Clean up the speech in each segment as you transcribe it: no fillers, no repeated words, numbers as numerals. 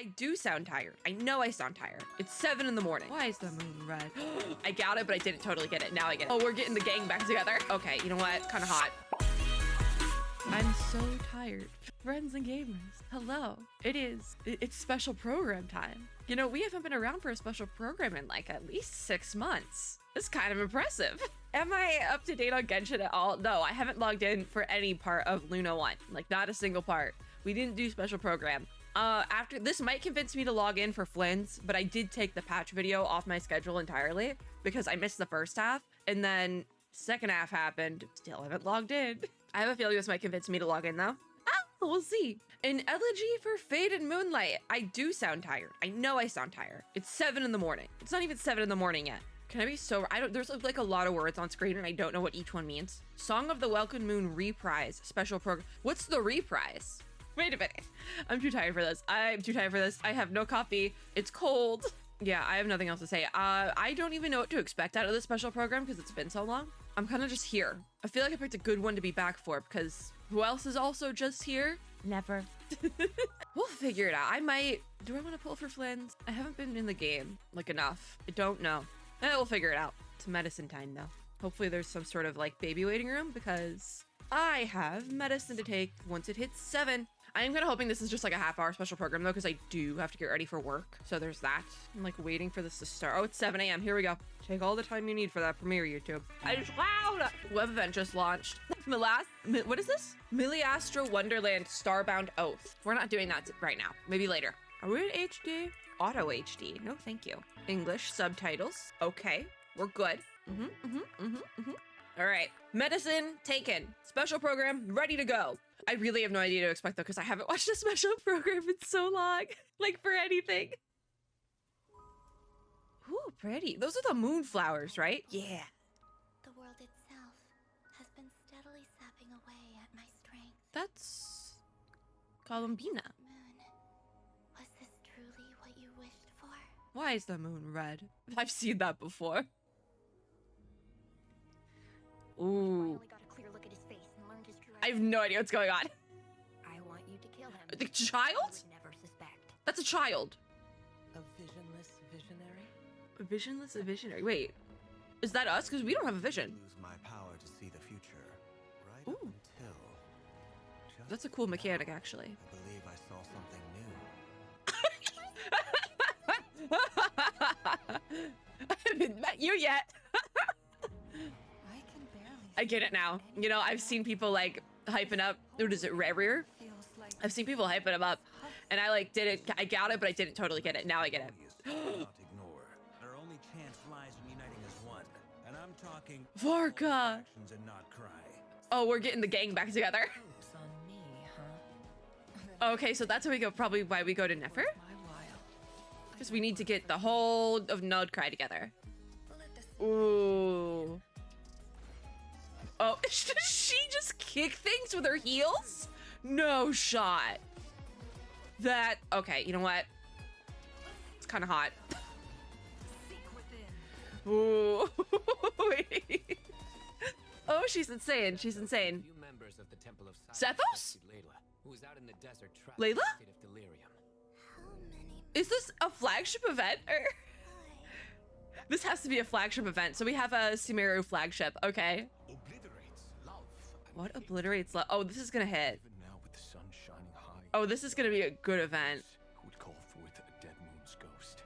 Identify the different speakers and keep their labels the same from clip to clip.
Speaker 1: I do sound tired. I know I sound tired. It's 7 in the morning. Why is the moon red? I got it, but I didn't totally get it. Now I get it. Oh, we're getting the gang back together. Okay, you know what? Kind of hot. I'm so tired. Friends and gamers, hello. It's special program time. You know, we haven't been around for a special program in like at least 6 months. It's kind of impressive. Am I up to date on Genshin at all? No, I haven't logged in for any part of Luna 1. Like, not a single part. We didn't do special program. After this might convince me to log in for Flynn's, but I did take the patch video off my schedule entirely because I missed the first half, and then second half happened. Still haven't logged in. I have a feeling this might convince me to log in though. We'll see. An Elegy for Fade and Moonlight. I do sound tired. I know I sound tired. It's 7 in the morning. It's not even 7 in the morning yet. Can I be so, there's like a lot of words on screen and I don't know what each one means. Song of the Welcome Moon reprise, special program. What's the reprise? Wait a minute. I'm too tired for this. I have no coffee. It's cold. Yeah, I have nothing else to say. I don't even know what to expect out of this special program because it's been so long. I'm kind of just here. I feel like I picked a good one to be back for because who else is also just here? Never. We'll figure it out. Do I want to pull for Flynn's? I haven't been in the game like enough. I don't know. We'll figure it out. It's medicine time though. Hopefully there's some sort of like baby waiting room because I have medicine to take once it hits 7. I am kind of hoping this is just like a half-hour special program though, because I do have to get ready for work. So there's that. I'm like waiting for this to start. Oh, it's 7 a.m. Here we go. Take all the time you need for that premiere, YouTube. It's loud. Web event just launched. What is this? Miliastra Wonderland Starbound Oath. We're not doing that right now. Maybe later. Are we in HD? Auto HD. No, thank you. English subtitles. Okay, we're good. All right, medicine taken. Special program ready to go. I really have no idea to expect though, because I haven't watched a special program in so long, like for anything. Ooh, pretty. Those are the moonflowers, right? Yeah.
Speaker 2: The world itself has been steadily sapping away at my strength.
Speaker 1: That's Columbina.
Speaker 2: Moon, was this truly what you wished for?
Speaker 1: Why is the moon red? I've seen that before. Ooh.
Speaker 2: I got a clear look at his face and learned his true
Speaker 1: I have no idea what's going on.
Speaker 2: I want you to kill him.
Speaker 1: The child?
Speaker 2: You would never suspect.
Speaker 1: That's a child.
Speaker 3: A visionless visionary?
Speaker 1: A visionless visionary. Wait, is that us? Because we don't have a vision.
Speaker 4: Lose my power to see the future. Right
Speaker 1: Ooh.
Speaker 4: up until. just
Speaker 1: That's a cool mechanic, actually.
Speaker 4: I believe I saw something new.
Speaker 1: I haven't met you yet.
Speaker 3: I can barely.
Speaker 1: I get it now. You know, I've seen people like hyping up. What is it, Reverie?
Speaker 3: Feels like
Speaker 1: I've seen people hyping him up, and I like didn't. I got it, but I didn't totally get it. Now I get it.
Speaker 4: Not ignore. Our only chance lies in uniting as one, and I'm talking
Speaker 1: Varka.
Speaker 4: actions and not cry.
Speaker 1: Oh, we're getting the gang back together.
Speaker 3: hopes on me, huh?
Speaker 1: Okay, so that's why we go. Probably why we go to Nefer,
Speaker 3: My while.
Speaker 1: because we need to get the whole of Nodecry together. Ooh. Oh, does she just kick things with her heels? No shot. That, okay, you know what? It's kind of hot. Ooh. Wait. Oh, she's insane. She's insane.
Speaker 5: Few members of the Temple of Silence
Speaker 1: Sethos?
Speaker 5: rescued Layla, who was out in the desert trapped
Speaker 1: Layla?
Speaker 5: in a state of delirium.
Speaker 2: How many
Speaker 1: Is this a flagship event? Or this has to be a flagship event. So we have a Sumeru flagship. Okay.
Speaker 4: Obliterates love.
Speaker 1: What obliterates love? Oh, this is gonna hit.
Speaker 4: Even now with the sun shining high.
Speaker 1: Oh, this is gonna be a good event.
Speaker 4: Who would call forth a dead moon's ghost?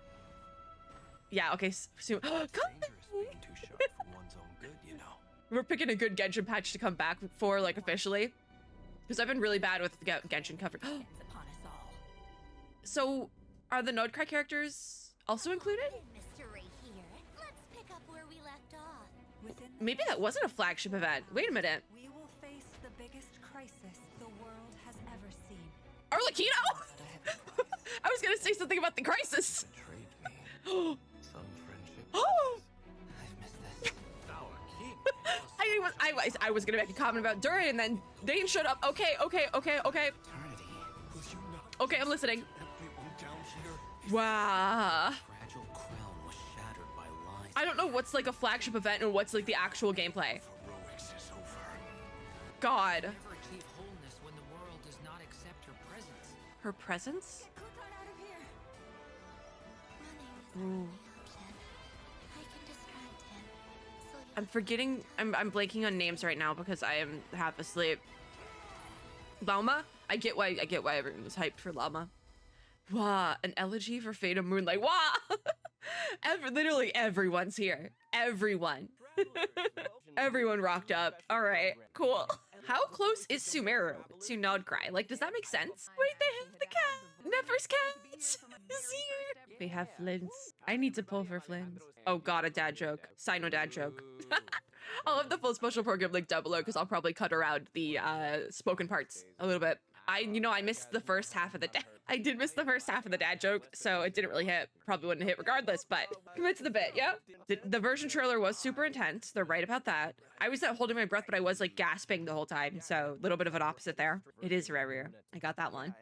Speaker 1: Yeah, okay. Come.
Speaker 4: Dangerous being too sharp for one's own good, you know.
Speaker 1: We're picking a good Genshin patch to come back for, like, officially. Because I've been really bad with Genshin coverage.
Speaker 2: depends upon us all?
Speaker 1: So, are the Nodecry characters also included?
Speaker 2: Mr. Ray here. Let's pick up where we left off.
Speaker 3: Within
Speaker 1: Maybe that wasn't a flagship event. Wait a minute.
Speaker 3: we will face the biggest crisis the world has ever seen.
Speaker 1: Arlecchino! I was gonna say something about the crisis.
Speaker 4: Betrayed me. Some friendship.
Speaker 1: Oh!
Speaker 4: I've missed this. Our king.
Speaker 1: I was gonna make a comment about Durin, and then Dane showed up. Okay.
Speaker 4: Eternity. Will you not
Speaker 1: Okay, I'm listening.
Speaker 4: everyone down here?
Speaker 1: Wow.
Speaker 4: Fragile crown was shattered by lies.
Speaker 1: I don't know what's like a flagship event and what's like the actual gameplay.
Speaker 4: Heroics is over.
Speaker 1: God.
Speaker 5: Never achieve wholeness when the world does not accept her presence.
Speaker 1: Her presence?
Speaker 2: Get Kutan out of here. Option. I can distract him. So you
Speaker 1: I'm forgetting, I'm blanking on names right now because I am half asleep. Llama? I get why everyone was hyped for Llama. Wow, an elegy for Fate of Moonlight. Wow! Literally everyone's here. Everyone. Everyone rocked up. All right, cool. How close is Sumeru to Nodcry? Like, does that make sense? Wait, they have the cat. Nefer's cat is here. They have Flints. I need to pull for Flints. Oh god, a dad joke. Sino dad joke. I'll have the full special program link down below because I'll probably cut around the spoken parts a little bit. I missed the first half of the dad. I did miss the first half of the dad joke, so it didn't really hit. Probably wouldn't hit regardless, but commit to the bit, yeah? The version trailer was super intense. They're right about that. I was holding my breath, but I was like gasping the whole time, so a little bit of an opposite there. It is rare. I got that one.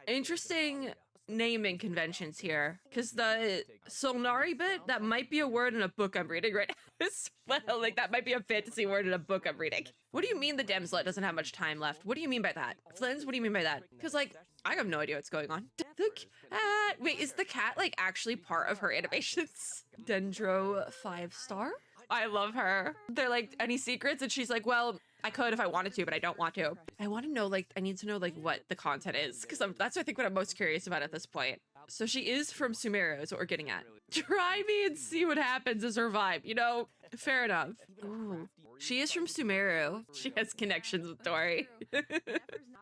Speaker 1: Interesting naming conventions here, because the Solnari bit, that might be a word in a book I'm reading right now as well. Like, that might be a fantasy word in a book I'm reading. What do you mean the damsel doesn't have much time left? What do you mean by that? Flins, what do you mean by that? Because, like, I have no idea what's going on. The cat. Wait, is the cat, like, actually part of her animations? Dendro 5-star? I love her. They're like, any secrets? And she's like, well, I could if I wanted to, but I don't want to. I want to know, like, I need to know, like, what the content is, because that's, I think, what I'm most curious about at this point. So she is from Sumeru, is what we're getting at. Try me and see what happens is her vibe, you know? Fair enough. Ooh. She is from Sumeru. She has connections with Dory.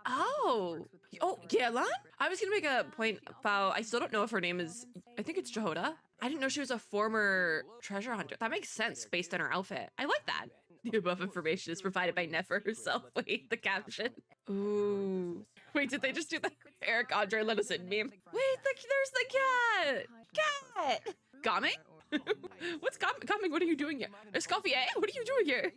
Speaker 1: Oh, Yelan? I was gonna make a point about, I still don't know if her name is, I think it's Jehoda. I didn't know she was a former treasure hunter. That makes sense based on her outfit. I like that. The above information is provided by Nefer herself. Wait, the caption. Ooh. Wait, did they just do the Eric Andre Lenison meme? Wait, there's the cat! Cat! Gaming? What's Gaming? What are you doing here? Escoffier, what are you doing here?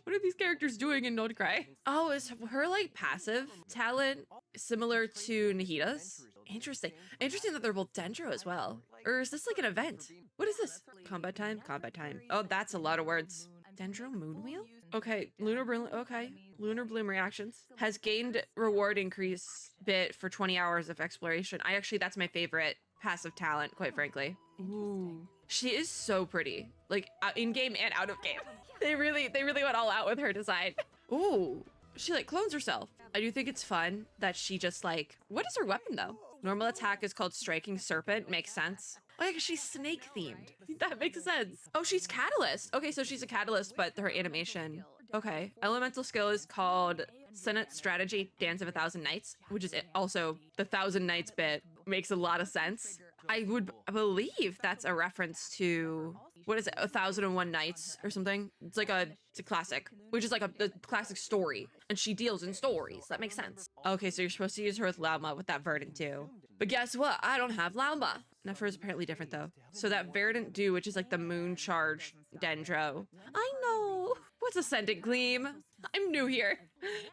Speaker 1: What are these characters doing in Nodcry? Oh, is her, like, passive talent similar to Nahida's? Interesting. Interesting that they're both Dendro as well. Or is this like an event? What is this? Combat time? Combat time. Oh, that's a lot of words. Dendro Moonwheel? Okay, Lunar Bloom reactions. Has gained reward increase bit for 20 hours of exploration. That's my favorite passive talent, quite frankly. Ooh. She is so pretty. Like, in-game and out of game. They really went all out with her design. Ooh. She, like, clones herself. I do think it's fun that she just, like... What is her weapon, though? Normal attack is called Striking Serpent. Makes sense. Oh, yeah, 'cause she's snake-themed. That makes sense. Oh, she's Catalyst. Okay, so she's a Catalyst, but her animation... Okay. Elemental skill is called Senate Strategy Dance of 1,000 Nights, which is also the 1,000 Nights bit. Makes a lot of sense. I would believe that's a reference to... What is it? 1,001 Nights or something? It's like it's a classic, which is like the classic story. And she deals in stories. That makes sense. Okay, so you're supposed to use her with Lauma with that Verdant too. But guess what? I don't have Lauma. Nefer is apparently different though. So that Verdant Dew, which is like the moon charged Dendro. I know. What's Ascendant Gleam? I'm new here.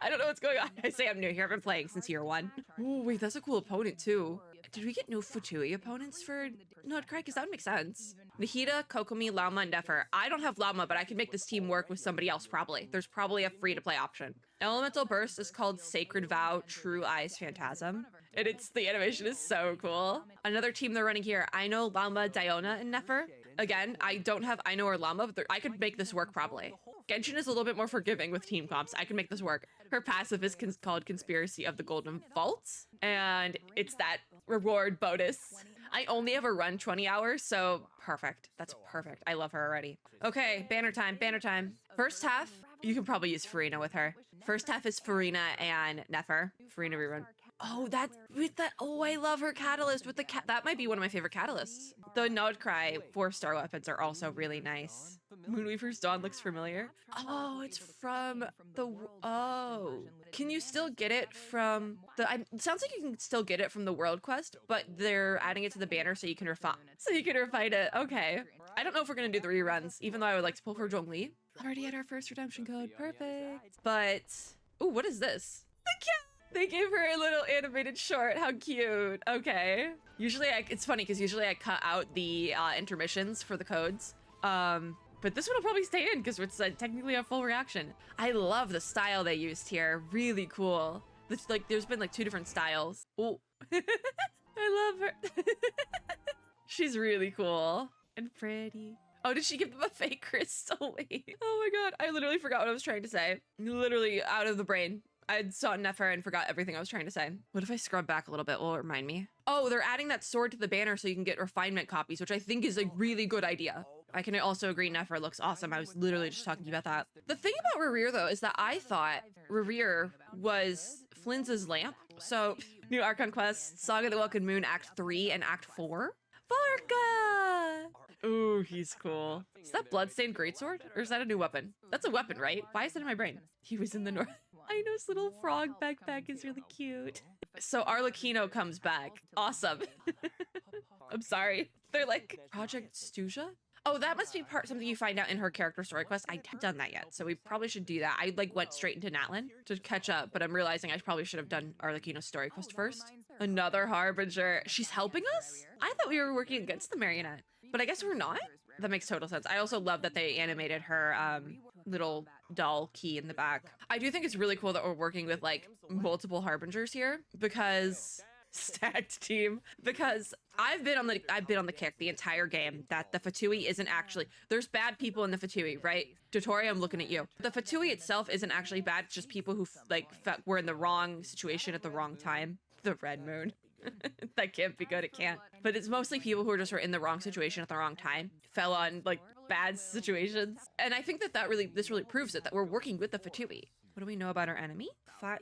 Speaker 1: I don't know what's going on. I say I'm new here. I've been playing since year 1. Oh, wait, that's a cool opponent too. Did we get no Futui opponents for Nodcry? Because that would make sense. Nahida, Kokomi, Lauma, and Nefer. I don't have Lauma, but I can make this team work with somebody else probably. There's probably a free-to-play option. Elemental Burst is called Sacred Vow, True Eyes Phantasm. And the animation is so cool. Another team they're running here, Aino, Lauma, Diona, and Nefer. Again, I don't have Aino or Lauma, but I could make this work probably. Genshin is a little bit more forgiving with team comps. I can make this work. Her passive is called Conspiracy of the Golden Vaults, and it's that reward bonus. I only ever run 20 hours, so perfect. That's perfect. I love her already. Okay, banner time, banner time. First half, you can probably use Farina with her. First half is Farina and Nefer. Farina rerun. Oh, I love her catalyst with the cat. That might be one of my favorite catalysts. The Nodcry 4-star weapons are also really nice. Moonweaver's Dawn looks familiar. Oh, it's from can you still get it from it sounds like you can still get it from the World Quest, but they're adding it to the banner so you can refine it. Okay. I don't know if we're gonna do the reruns, even though I would like to pull for Zhongli. Already had our first redemption code. Perfect. But ooh, what is this? The cat! They gave her a little animated short. How cute. Okay. Usually it's funny because usually I cut out the intermissions for the codes. But this one will probably stay in because it's technically a full reaction. I love the style they used here. Really cool. It's like there's been like 2 different styles. Oh, I love her. She's really cool and pretty. Oh, did she give them a fake crystal? Wait. Oh my god, I literally forgot what I was trying to say. Literally out of the brain. I saw Nefer and forgot everything I was trying to say. What if I scrub back a little bit? Will it remind me? Oh, they're adding that sword to the banner so you can get refinement copies, which I think is a really good idea. I can also agree Nefer looks awesome. I was literally just talking about that. The thing about Rerir, though, is that I thought Rerir was Flynn's lamp. So, new Archon quest, Saga of the Welcome Moon, Act 3 and Act 4. Varka! Ooh, he's cool. Is that Bloodstained Greatsword? Or is that a new weapon? That's a weapon, right? Why is that in my brain? He was in the north. Aino's little frog backpack is really cute. So Arlecchino comes back. Awesome. I'm sorry. They're like, Project Stuja? Oh, that must be something you find out in her character story quest. I haven't done that yet, so we probably should do that. I like went straight into Natlan to catch up, but I'm realizing I probably should have done Arlecchino's story quest first. Another Harbinger. She's helping us? I thought we were working against the marionette, but I guess we're not? That makes total sense. I also love that they animated her little doll key in the back. I do think it's really cool that we're working with like multiple Harbingers here because stacked team, because I've been on the kick the entire game that the Fatui isn't actually, there's bad people in the Fatui, right? Dotori, I'm looking at you. The Fatui itself isn't actually bad, it's just people who were in the wrong situation at the wrong time. The Red Moon. That can't be good, it can't. But it's mostly people who are just in the wrong situation at the wrong time, fell on like bad situations. And I think that this really proves it, that we're working with the Fatui. What do we know about our enemy?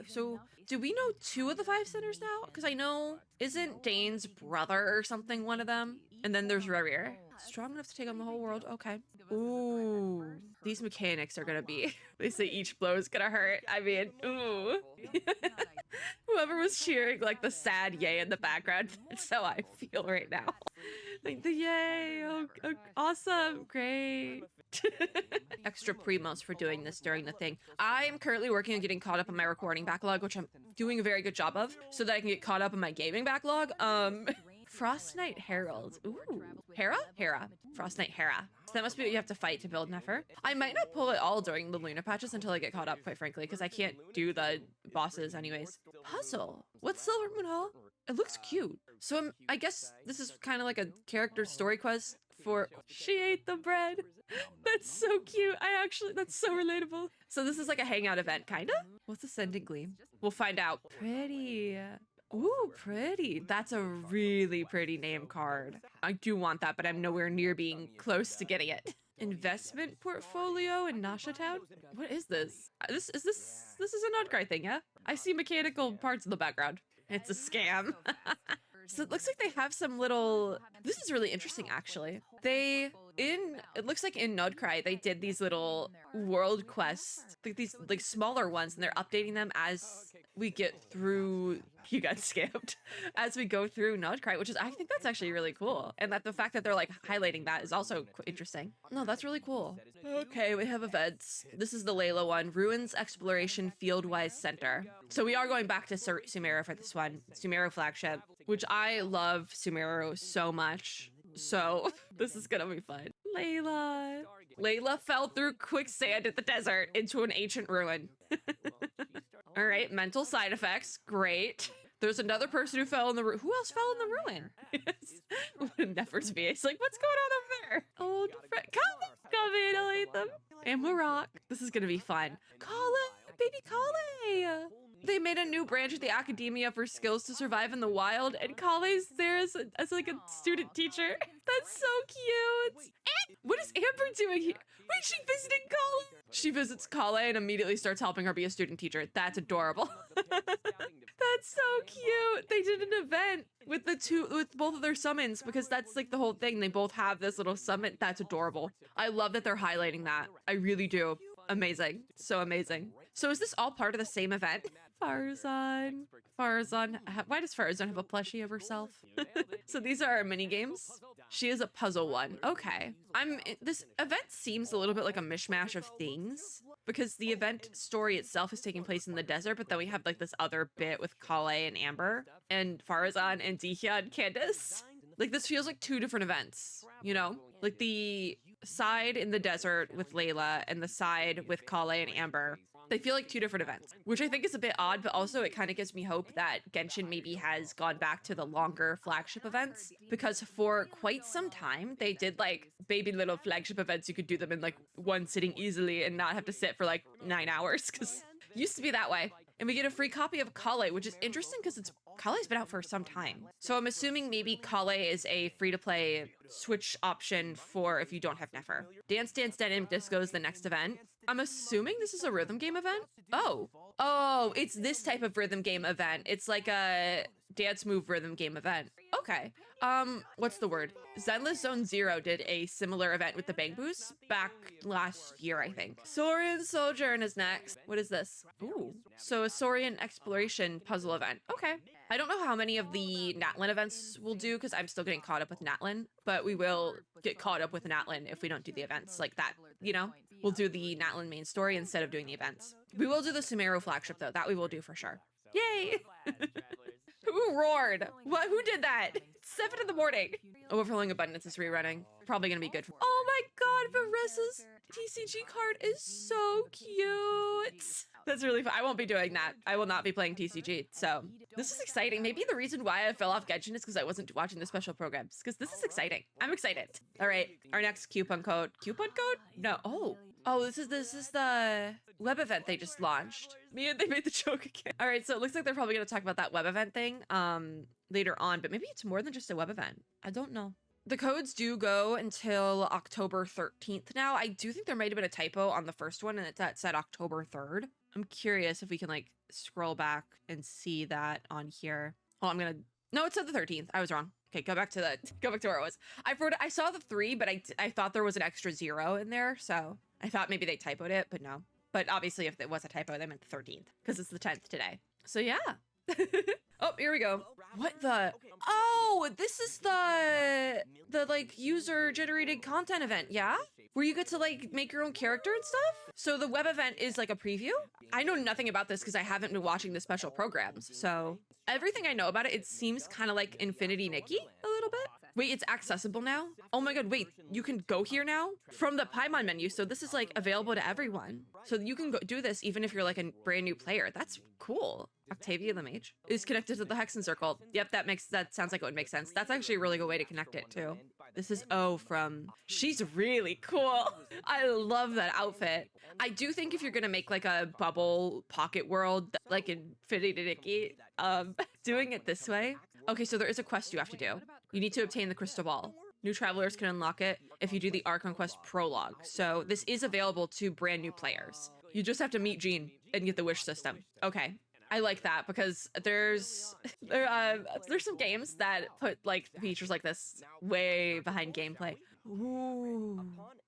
Speaker 1: So do we know 2 of the 5 centers now? Because I know, isn't Dane's brother or something one of them? And then there's Rerir. Strong enough to take on the whole world? Okay. Ooh. These mechanics are gonna be, they say each blow is gonna hurt. I mean, ooh. Whoever was cheering like the sad yay in the background, that's how I feel right now. Like the yay, oh, awesome, great. Extra primos for doing this during the thing. I am currently working on getting caught up on my recording backlog, which I'm doing a very good job of, so that I can get caught up on my gaming backlog. Frost Knight Herald. Ooh. Hera? Frost Knight Hera. So that must be what you have to fight to build Nefer. I might not pull it all during the Luna patches until I get caught up, quite frankly, because I can't do the bosses anyways. Puzzle. What's Silver Moon Hall? It looks cute. So I guess this is kind of like a character story quest for she ate the bread. That's so cute. That's so relatable. So this is like a hangout event, kind of? What's Ascending Gleam? We'll find out. Pretty. Ooh, pretty. That's a really pretty name card. I do want that, but I'm nowhere near being close to getting it. Investment portfolio in Nasha Town? What is this? This is a Nodcry thing, yeah? I see mechanical parts in the background. It's a scam. So it looks like they have some little, this is really interesting actually. It looks like in Nodcry, they did these little world quests, like these like smaller ones, and they're updating them as we get through, you got scammed, as we go through Nodcry, which is, I think that's actually really cool. And that the fact that they're like highlighting that is also interesting. No, that's really cool. Okay, we have events. This is the Layla one, Ruins Exploration Fieldwise Center. So we are going back to Sumeru for this one, Sumeru flagship, which I love Sumeru so much. So this is gonna be fun. Layla fell through quicksand in the desert into an ancient ruin. All right, mental side effects, great. There's another person who fell in the ruin. Who else fell in the ruin? Nefer's VA's like, what's going on over there? Old friend, come in, I'll eat them. And Maroc. This is gonna be fun. Kale, baby Kale. They made a new branch of the Academia for skills to survive in the wild, and Kale's there as like a student teacher. That's so cute. And what is Amber doing here? Wait, she visiting Kale? She visits Kale and immediately starts helping her be a student teacher. That's adorable. That's so cute. They did an event with both of their summons, because that's like the whole thing. They both have this little summon. That's adorable. I love that they're highlighting that. I really do. Amazing. So amazing. So is this all part of the same event? Farzan. Why does Farzan have a plushie of herself? So these are our mini games. She is a puzzle one. Okay. This event seems a little bit like a mishmash of things, because the event story itself is taking place in the desert, but then we have like this other bit with Kale and Amber and Farzan and Dihya and Candace. Like this feels like 2 different events, you know? Like the side in the desert with Layla and the side with Kale and Amber They feel like 2 different events, which I think is a bit odd, but also it kind of gives me hope that Genshin maybe has gone back to the longer flagship events, because for quite some time they did like baby little flagship events. You could do them in like one sitting easily and not have to sit for like 9 hours, because it used to be that way. And we get a free copy of Kale, which is interesting because Kale's been out for some time. So I'm assuming maybe Kale is a free-to-play Switch option for if you don't have Nefer. Dance Dance Denim Disco is the next event. I'm assuming this is a rhythm game event? Oh, it's this type of rhythm game event. It's like a dance move rhythm game event. Okay. What's the word? Zenless Zone Zero did a similar event with the Bang Boost back last year, I think. Saurian Sojourn is next. What is this? Ooh. So a Saurian exploration puzzle event. Okay. I don't know how many of the Natlin events we'll do because I'm still getting caught up with Natlin, but we will get caught up with Natlin if we don't do the events like that, you know? We'll do the Natlin main story instead of doing the events. We will do the Sumeru flagship though. That we will do for sure. Yay! Who roared? What? Who did that? 7 in the morning. Overflowing Abundance is rerunning. Probably gonna be good. Oh my god, Varesa's TCG card is so cute. That's really fun. I won't be doing that. I will not be playing TCG. So this is exciting. Maybe the reason why I fell off Genshin is because I wasn't watching the special programs. Because this is exciting. I'm excited. All right, our next coupon code. Coupon code? No. Oh, this is the web event they just launched. They made the joke again. All right, so it looks like they're probably gonna talk about that web event thing later on, but maybe it's more than just a web event. I don't know. The codes do go until October 13th now. I do think there might have been a typo on the first one and that said October 3rd. I'm curious if we can like scroll back and see that on here. Oh, no, it said the 13th. I was wrong. Okay, go back to where it was. I saw the 3, but I thought there was an extra 0 in there, so I thought maybe they typoed it, but no. But obviously if it was a typo, they meant the 13th because it's the 10th today. So yeah. Oh, here we go. What the? Oh, this is the like user generated content event, yeah? Where you get to like make your own character and stuff? So the web event is like a preview? I know nothing about this because I haven't been watching the special programs. So everything I know about it, it seems kind of like Infinity Nikki a little bit. Wait, it's accessible now? Oh my god, wait, you can go here now? From the Paimon menu, so this is like available to everyone. So you can go do this even if you're like a brand new player. That's cool. Octavia the Mage is connected to the Hexen Circle. Yep, that sounds like it would make sense. That's actually a really good way to connect it too. This is she's really cool. I love that outfit. I do think if you're gonna make like a bubble pocket world, like Infinity Nikki, doing it this way. Okay, so there is a quest you have to do. You need to obtain the crystal ball. New travelers can unlock it if you do the Archon quest prologue. So this is available to brand new players. You just have to meet Jean and get the wish system. Okay. I like that because there's some games that put like features like this way behind gameplay. Ooh,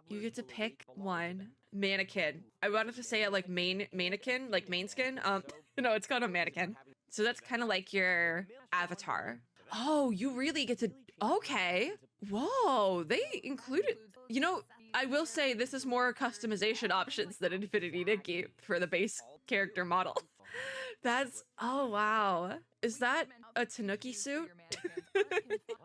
Speaker 1: you get to pick one mannequin. I wanted to say it like mannequin, like main skin. No, it's called a mannequin. So that's kind of like your avatar. Oh, you really get to, okay. Whoa, they included, you know, I will say this is more customization options than Infinity Nikki for the base character model. Oh wow. Is that a Tanuki suit?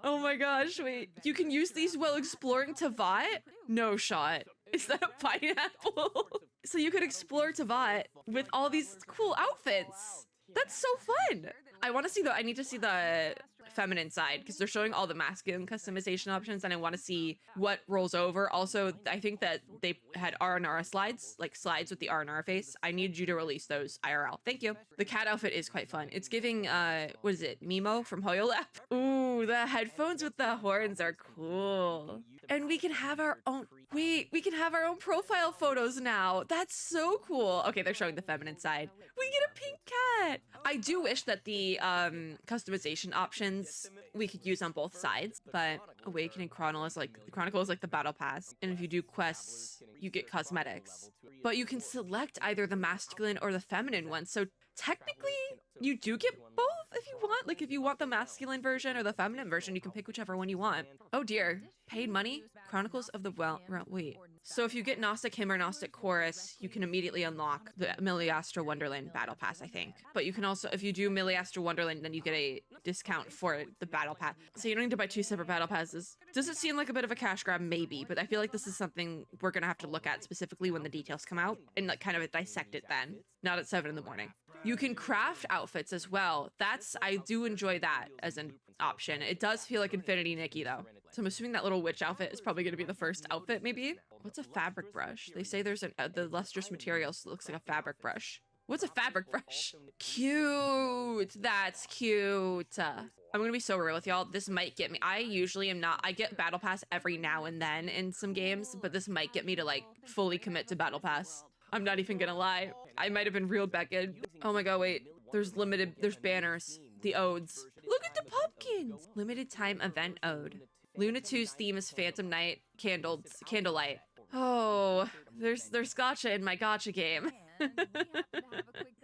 Speaker 1: Oh my gosh, wait. You can use these while exploring Tavat? No shot. Is that a pineapple? So you could explore Tavat with all these cool outfits. That's so fun. I need to see the feminine side because they're showing all the masculine customization options and I want to see what rolls over. Also, I think that they had R&R slides, like slides with the R&R face. I need you to release those IRL. Thank you. The cat outfit is quite fun. It's giving, what is it? Mimo from HoYoLab. Ooh, the headphones with the horns are cool. And we can have our own, we can have our own profile photos now. That's so cool. Okay, they're showing the feminine side. We get a pink cat. I do wish that the customization options we could use on both sides, but Awaken and Chronicle is like the battle pass. And if you do quests, you get cosmetics. But you can select either the masculine or the feminine one. So technically, you do get both if you want. Like if you want the masculine version or the feminine version, you can pick whichever one you want. Oh dear. Paid money? Chronicles of the Wait. So if you get Gnostic Hymn or Gnostic Chorus, you can immediately unlock the Miliastra Wonderland Battle Pass, I think. But you can also, if you do Miliastra Wonderland, then you get a discount for the Battle Pass. So you don't need to buy 2 separate Battle Passes. Does it seem like a bit of a cash grab? Maybe, but I feel like this is something we're gonna have to look at specifically when the details come out and like kind of dissect it then, not at 7 in the morning. You can craft outfits as well. I do enjoy that as an option. It does feel like Infinity Nikki though. So I'm assuming that little witch outfit is probably gonna be the first outfit maybe. What's a fabric brush? They say there's the lustrous material, so it looks like a fabric brush. What's a fabric brush? Cute. That's cute. I'm gonna be so real with y'all. This might get me. I usually am not. I get Battle Pass every now and then in some games, but this might get me to like fully commit to Battle Pass. I'm not even gonna lie. I might have been reeled back in. Oh my god, wait. There's banners. The odes. Look at the pumpkins. Limited time event ode. Luna 2's theme is Phantom Night candlelight. Oh, there's gacha in my gacha game.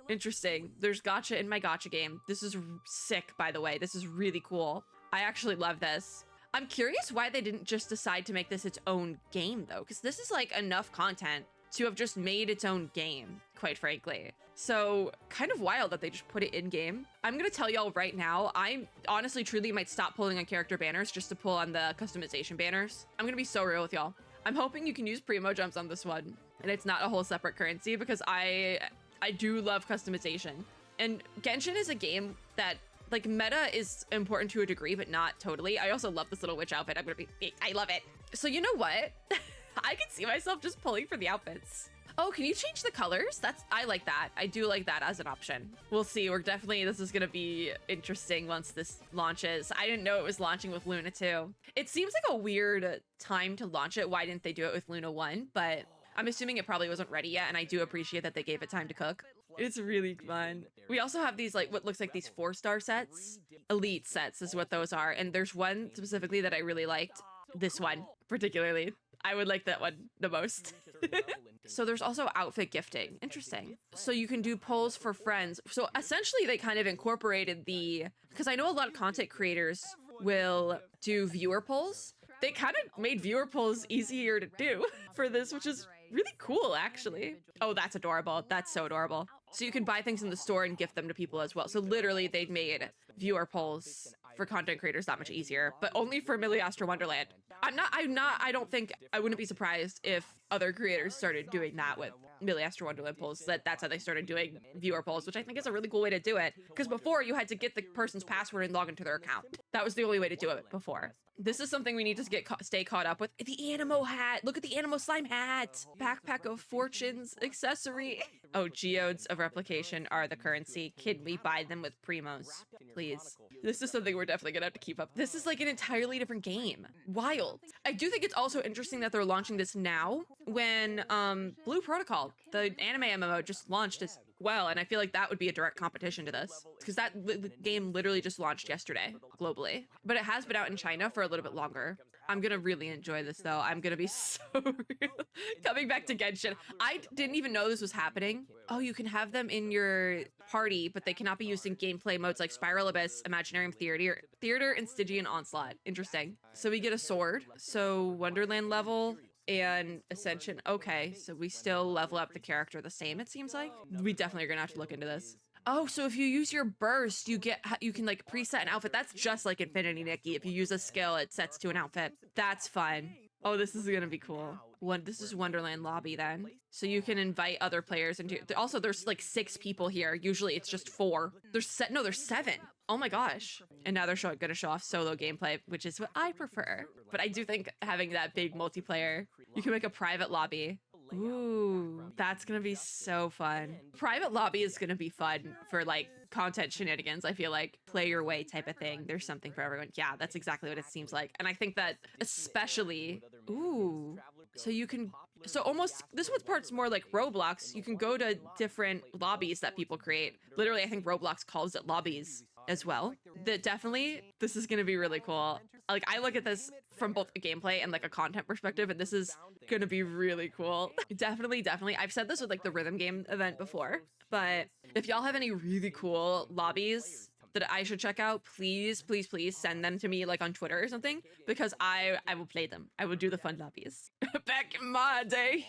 Speaker 1: Interesting. There's gacha in my gacha game. This is sick, by the way. This is really cool. I actually love this. I'm curious why they didn't just decide to make this its own game, though, because this is like enough content to have just made its own game, quite frankly. So kind of wild that they just put it in game. I'm gonna tell y'all right now, I honestly truly might stop pulling on character banners just to pull on the customization banners. I'm gonna be so real with y'all. I'm hoping you can use primo jumps on this one and it's not a whole separate currency, because I do love customization. And Genshin is a game that like meta is important to a degree, but not totally. I also love this little witch outfit. I love it. So you know what? I can see myself just pulling for the outfits. Oh, can you change the colors? I like that. I do like that as an option. We'll see. This is gonna be interesting once this launches. I didn't know it was launching with Luna 2. It seems like a weird time to launch it. Why didn't they do it with Luna 1? But I'm assuming it probably wasn't ready yet, and I do appreciate that they gave it time to cook. It's really fun. We also have these like what looks like these 4-star sets. Elite sets is what those are. And there's one specifically that I really liked. This one particularly. I would like that one the most. So there's also outfit gifting. Interesting. So you can do polls for friends. So essentially they kind of incorporated because I know a lot of content creators will do viewer polls. They kind of made viewer polls easier to do for this, which is really cool, actually. Oh, that's adorable. That's so adorable. So you can buy things in the store and gift them to people as well. So literally they've made viewer polls for content creators that much easier, but only for Miliastra Wonderland. I wouldn't be surprised if other creators started doing that with Miliastra Wonderland polls, that's how they started doing viewer polls, which I think is a really cool way to do it. Because before you had to get the person's password and log into their account. That was the only way to do it before. This is something we need to stay caught up with. The Animo hat. Look at the Animo slime hat. Backpack of Fortunes accessory. Oh, geodes of replication are the currency. Can we buy them with primos? Please. This is something we're definitely gonna have to keep up. This is like an entirely different game. Wild. I do think it's also interesting that they're launching this now when Blue Protocol, the anime MMO, just launched as well, and I feel like that would be a direct competition to this, because the game literally just launched yesterday globally, but it has been out in China for a little bit longer. I'm gonna really enjoy this though. I'm gonna be so real. Coming back to Genshin, I didn't even know this was happening. Oh, you can have them in your party, but they cannot be used in gameplay modes like Spiral Abyss, Imaginarium Theater, and Stygian Onslaught. Interesting. So we get a sword. So Wonderland level and Ascension. Okay, so we still level up the character the same, it seems like. We definitely are gonna have to look into this. Oh, so if you use your burst, you can like preset an outfit. That's just like Infinity Nikki. If you use a skill, it sets to an outfit. That's fun. Oh, this is gonna be cool. This is Wonderland lobby then. So you can invite other players into. Also, there's like 6 people here. Usually it's just 4. There's 7. Oh my gosh. And now they're gonna show off solo gameplay, which is what I prefer. But I do think having that big multiplayer, you can make a private lobby. Ooh, that's gonna be so fun. Private lobby is gonna be fun for like content shenanigans. I feel like play your way type of thing. There's something for everyone. Yeah, that's exactly what it seems like. And I think that especially, ooh, so you can, so almost, this one part's more like Roblox. You can go to different lobbies that people create. Literally, I think Roblox calls it lobbies as well. This is gonna be really cool. Like, I look at this from both a gameplay and like a content perspective, and this is gonna be really cool. Definitely. I've said this with like the rhythm game event before, but if y'all have any really cool lobbies that I should check out, please, please, please send them to me like on Twitter or something, because I will play them. I will do the fun lobbies. Back in my day.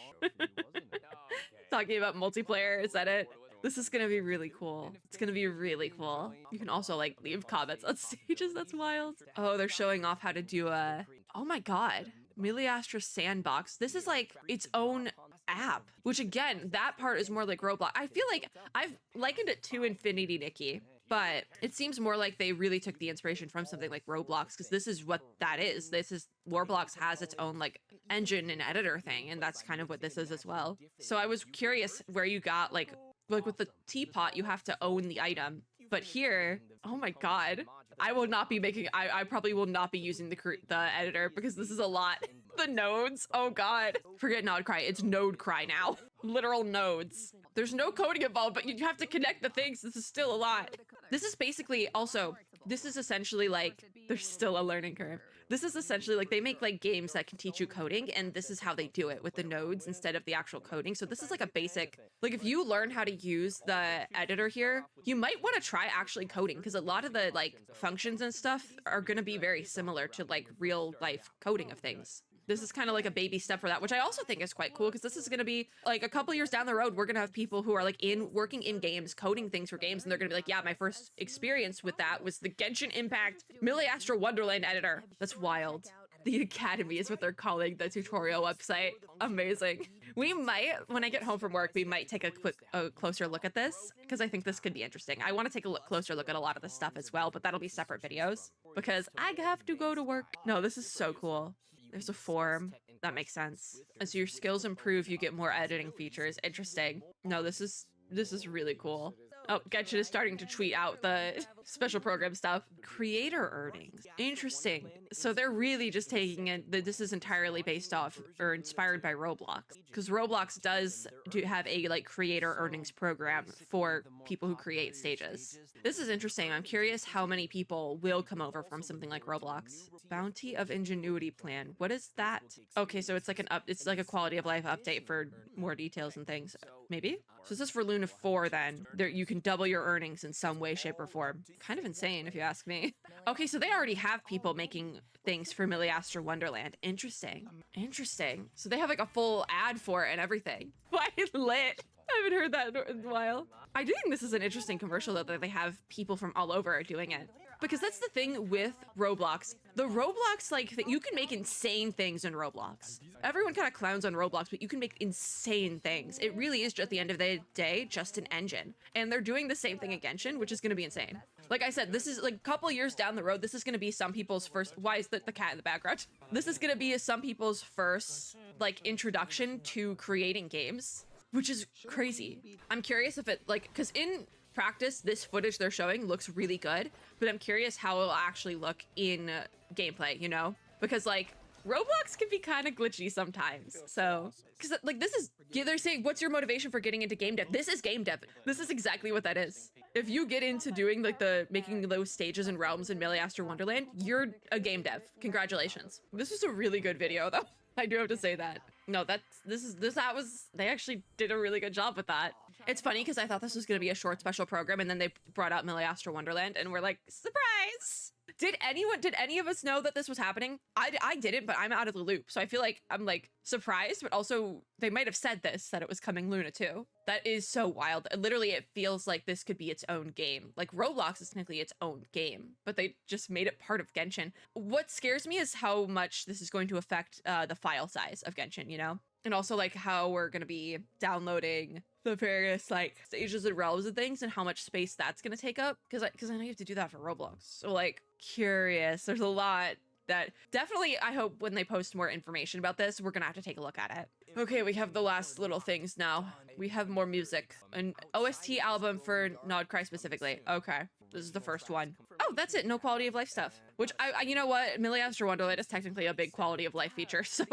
Speaker 1: Talking about multiplayer, is that it? This is gonna be really cool. It's gonna be really cool. You can also like leave comments on stages. That's wild. Oh, they're showing off how to do a, oh my god, Miliastra Sandbox. This is like its own app, which again, that part is more like Roblox. I feel like I've likened it to Infinity Nikki, but it seems more like they really took the inspiration from something like Roblox, because this is what that is. This is, Roblox has its own like engine and editor thing, and that's kind of what this is as well. So I was curious where you got like with the teapot, you have to own the item. But here, oh my god, I will not be making, I probably will not be using the editor, because this is a lot. The nodes, oh god. Forget node cry, it's node cry now. Literal nodes. There's no coding involved, but you have to connect the things. This is still a lot. This is basically also, this is essentially like, there's still a learning curve. This is essentially like, they make like games that can teach you coding, and this is how they do it with the nodes instead of the actual coding. So this is like a basic, like if you learn how to use the editor here, you might want to try actually coding, because a lot of the like functions and stuff are going to be very similar to like real life coding of things. This is kind of like a baby step for that, which I also think is quite cool, because this is going to be like a couple years down the road, we're going to have people who are like working in games, coding things for games, and they're going to be like, yeah, my first experience with that was the Genshin Impact Miliastra Wonderland editor. That's wild. The Academy is what they're calling the tutorial website. Amazing. We might, when I get home from work, we might take a closer look at this, because I think this could be interesting. I want to take a closer look at a lot of this stuff as well, but that'll be separate videos, because I have to go to work. No, this is so cool. There's a form. That makes sense. As your skills improve, you get more editing features. Interesting. No, this is really cool. Oh, Genshin is starting to tweet out the special program stuff. Creator earnings. Interesting. So they're really just taking it that this is entirely based off or inspired by Roblox, because Roblox does have a like creator earnings program for people who create stages. This is interesting. I'm curious how many people will come over from something like Roblox. Bounty of Ingenuity plan. What is that? Okay, so it's like it's like a quality of life update for more details and things. Maybe? So this is for Luna 4 then. There you can double your earnings in some way, shape, or form. Kind of insane if you ask me. Okay, so they already have people making things for Miliastra Wonderland. Interesting. Interesting. So they have like a full ad for it and everything. Why lit? I haven't heard that in a while. I do think this is an interesting commercial though, that they have people from all over doing it. Because that's the thing with Roblox. The Roblox, like, you can make insane things in Roblox. Everyone kind of clowns on Roblox, but you can make insane things. It really is, at the end of the day, just an engine. And they're doing the same thing at Genshin, which is going to be insane. Like I said, this is like a couple years down the road. This is going to be some people's first, why is the cat in the background? This is going to be some people's first, like, introduction to creating games, which is crazy. I'm curious if it, like, because in practice, this footage they're showing looks really good, but I'm curious how it'll actually look in gameplay, you know? Because like Roblox can be kind of glitchy sometimes. So, because like this is, they're saying, what's your motivation for getting into game dev? This is game dev. This is exactly what that is. If you get into doing like making those stages and realms in Miliastra Wonderland, you're a game dev. Congratulations. This was a really good video though. I do have to say that. No, they actually did a really good job with that. It's funny because I thought this was going to be a short special program, and then they brought out Miliastra Wonderland, and we're like, surprise! Did any of us know that this was happening? I didn't, but I'm out of the loop. So I feel like I'm like surprised, but also they might have said that it was coming Luna too. That is so wild. Literally, it feels like this could be its own game. Like Roblox is technically its own game, but they just made it part of Genshin. What scares me is how much this is going to affect the file size of Genshin, you know? And also like how we're going to be downloading the various like stages and realms and things, and how much space that's going to take up. Because I know you have to do that for Roblox. So like curious. There's a lot that definitely, I hope when they post more information about this, we're gonna have to take a look at it. Okay, we have the last little things now. We have more music. An OST album for Nod Cry specifically. Okay, this is the first one. Oh, that's it. No quality of life stuff. Which, you know what? Miliastra Wonderland is technically a big quality of life feature, so...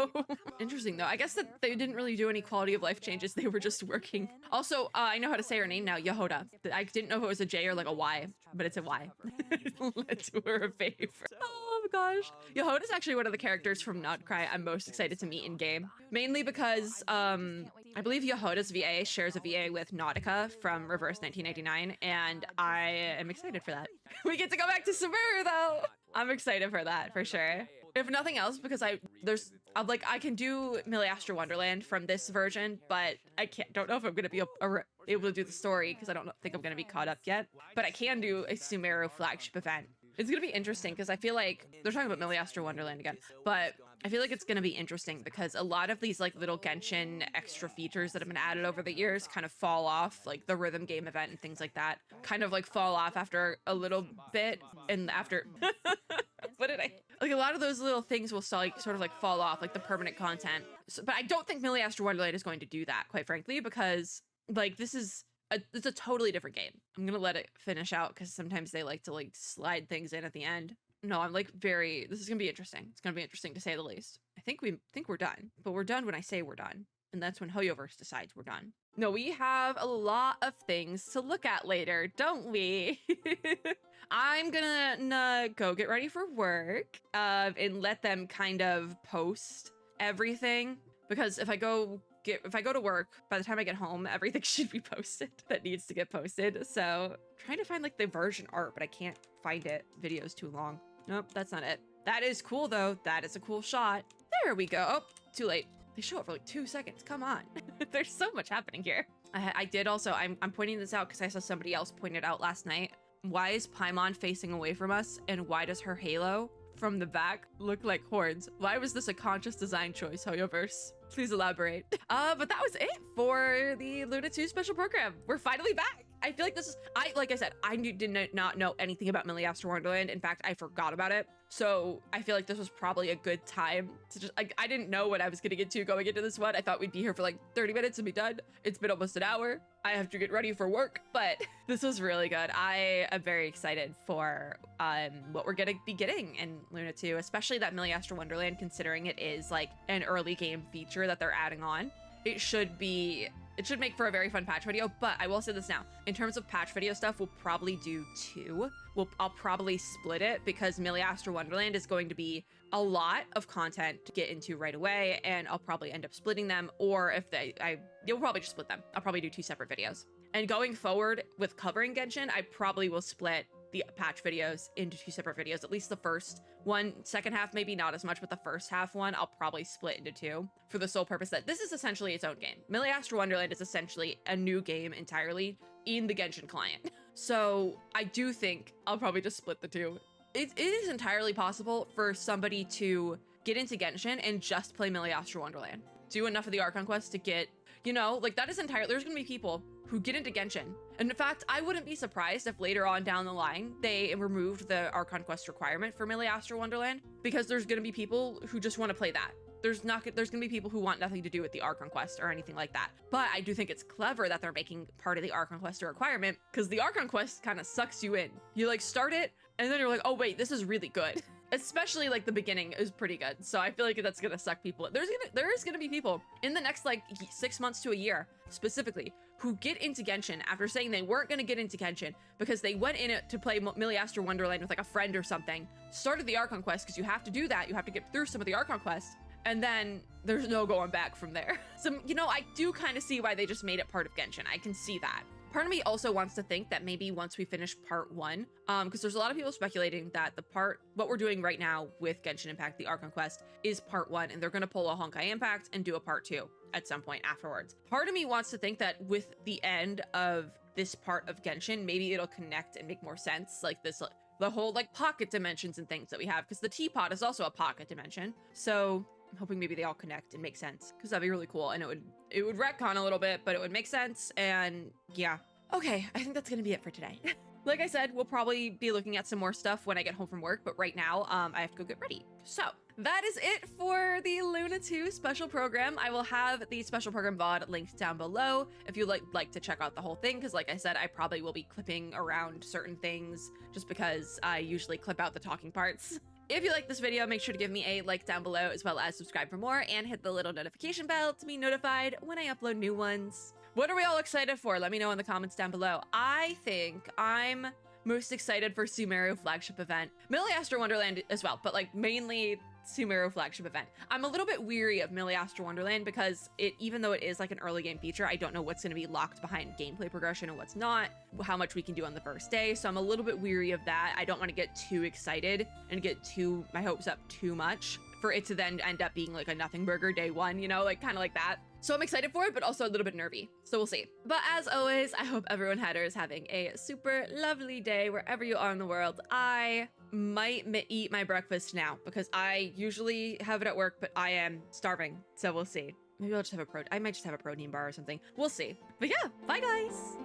Speaker 1: Interesting, though. I guess that they didn't really do any quality of life changes. They were just working. Also, I know how to say her name now, Yehoda. I didn't know if it was a J or like a Y, but it's a Y. Let's do her a favor. Oh, gosh. Yehoda's actually one of the characters from Not Cry I'm most excited to meet in game. Mainly because I believe Yehoda's VA shares a VA with Nautica from Reverse 1999, and I am excited for that. We get to go back to Subaru though. I'm excited for that for sure. If nothing else, because I can do Miliastra Wonderland from this version, but I don't know if I'm gonna be able to do the story because I don't think I'm gonna be caught up yet. But I can do a Sumeru flagship event. It's gonna be interesting because I feel like they're talking about Miliastra Wonderland again, but I feel like it's gonna be interesting because a lot of these like little Genshin extra features that have been added over the years kind of fall off, like the rhythm game event and things like that, kind of like fall off after a little bit, and after what did I like? A lot of those little things will sort of like fall off, like the permanent content. So, but I don't think Miliastra Wonderland is going to do that, quite frankly, because like it's a totally different game. I'm gonna let it finish out because sometimes they like to like slide things in at the end. No, I'm like this is gonna be interesting. It's gonna be interesting to say the least. I think we're done, but we're done when I say we're done. And that's when HoYoverse decides we're done. No, we have a lot of things to look at later, don't we? I'm gonna go get ready for work and let them kind of post everything, because if I go to work, by the time I get home, everything should be posted that needs to get posted. So trying to find like the version art, but I can't find it. Video's too long. Nope, that's not it. That is cool though. That is a cool shot. There we go. Oh, too late. They show up for like 2 seconds. Come on. There's so much happening here. I did also, I'm pointing this out because I saw somebody else point it out last night. Why is Paimon facing away from us? And why does her halo from the back look like horns? Why was this a conscious design choice, HoYoverse? Please elaborate. But that was it for the Luna 2 special program. We're finally back. I feel like like I said, I did not know anything about Miliastra Wonderland. In fact, I forgot about it. So I feel like this was probably a good time to just, I didn't know what I was gonna get to going into this one. I thought we'd be here for like 30 minutes and be done. It's been almost an hour. I have to get ready for work, but this was really good. I am very excited for what we're gonna be getting in Luna 2, especially that Miliastra Wonderland, considering it is like an early game feature that they're adding on. It should make for a very fun patch video, but I will say this now. In terms of patch video stuff, we'll probably do 2. I'll probably split it because Miliastra Wonderland is going to be a lot of content to get into right away, and I'll probably end up splitting them, or if you'll probably just split them. I'll probably do 2 separate videos. And going forward with covering Genshin, I probably will split the patch videos into 2 separate videos, at least the first one. Second half, maybe not as much, but the first half one, I'll probably split into 2 for the sole purpose that this is essentially its own game. Miliastra Wonderland is essentially a new game entirely in the Genshin client. So I do think I'll probably just split the 2. It is entirely possible for somebody to get into Genshin and just play Miliastra Wonderland. Do enough of the Archon quest to get, like that is entirely, there's gonna be people who get into Genshin. And in fact, I wouldn't be surprised if later on down the line, they removed the Archon quest requirement for Miliastra Wonderland, because there's gonna be people who just wanna play that. There's gonna be people who want nothing to do with the Archon quest or anything like that. But I do think it's clever that they're making part of the Archon quest a requirement, because the Archon quest kind of sucks you in. You like start it, and then you're like, oh wait, this is really good. Especially like the beginning is pretty good. So I feel like that's gonna suck people. There is gonna be people in the next like 6 months to a year specifically who get into Genshin after saying they weren't gonna get into Genshin because they went in it to play Miliastra Wonderland with like a friend or something, started the Archon quest, because you have to do that. You have to get through some of the Archon quests, and then there's no going back from there. So, I do kind of see why they just made it part of Genshin. I can see that. Part of me also wants to think that maybe once we finish part 1, because there's a lot of people speculating that what we're doing right now with Genshin Impact, the Archon quest, is part 1, and they're gonna pull a Honkai Impact and do a part 2 at some point afterwards. Part of me wants to think that with the end of this part of Genshin, maybe it'll connect and make more sense, like this, the whole like pocket dimensions and things that we have, because the teapot is also a pocket dimension. So I'm hoping maybe they all connect and make sense, because that'd be really cool, and it would retcon a little bit, but it would make sense. And yeah, okay, I think that's gonna be it for today. Like I said, we'll probably be looking at some more stuff when I get home from work, but right now I have to go get ready. So that is it for the Luna 2 special program. I will have the special program VOD linked down below if you'd like to check out the whole thing, because like I said, I probably will be clipping around certain things just because I usually clip out the talking parts. If you like this video, make sure to give me a like down below, as well as subscribe for more and hit the little notification bell to be notified when I upload new ones. What are we all excited for? Let me know in the comments down below. I think I'm Most excited for Sumeru flagship event. Miliastra Wonderland as well, but like mainly Sumeru flagship event. I'm a little bit weary of Miliastra Wonderland because even though it is like an early game feature, I don't know what's going to be locked behind gameplay progression and what's not, how much we can do on the first day. So I'm a little bit weary of that. I don't want to get too excited and get my hopes up too much for it to then end up being like a nothing burger day one, you know, like kind of like that. So I'm excited for it, but also a little bit nervy. So we'll see. But as always, I hope everyone header is having a super lovely day wherever you are in the world. I might eat my breakfast now because I usually have it at work, but I am starving. So we'll see. Maybe I'll just have I might just have a protein bar or something. We'll see. But yeah, bye guys.